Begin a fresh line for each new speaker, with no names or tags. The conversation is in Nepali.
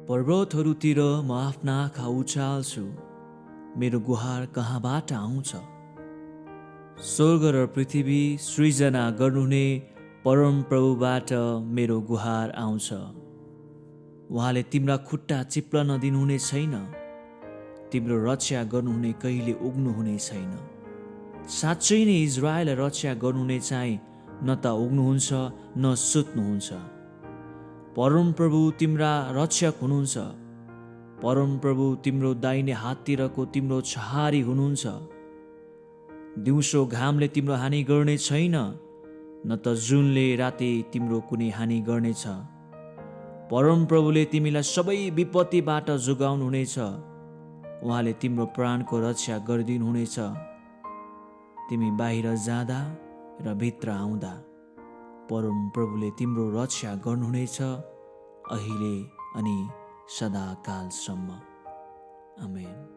पर्वतहरूतिर म आफ्ना आँखा उचाल्छु, मेरो गुहार कहाँबाट आउँछ? स्वर्ग र पृथ्वी सृजना गर्नुहुने परमप्रभुबाट मेरो गुहार आउँछ। उहाँले तिम्रा खुट्टा चिप्लन दिनुहुने छैन, तिम्रो रक्षा गर्नुहुने कहिले उग्नुहुने छैन। साँच्चै नै इजरायल रक्षा गर्नुहुने चाहिँ न त उग्नुहुन्छ न सुत्नुहुन्छ। परमप्रभु तिम्रा रक्षक हुनुहुन्छ, परमप्रभु तिम्रो दाहिने हाततिरको तिम्रो छहारी हुनुहुन्छ। दिउँसो घामले तिम्रो हानि गर्ने छैन, न त जुनले राति तिम्रो कुनै हानि गर्नेछ। परमप्रभुले तिमीलाई सबै विपत्तिबाट जोगाउनुहुनेछ, उहाँले तिम्रो प्राणको रक्षा गरिदिनुहुनेछ। तिमी बाहिर जाँदा र भित्र आउँदा परमप्रभुले तिम्रो रक्षा गर्नुहुनेछ, अहिले अनि सदाकालसम्म। आमेन।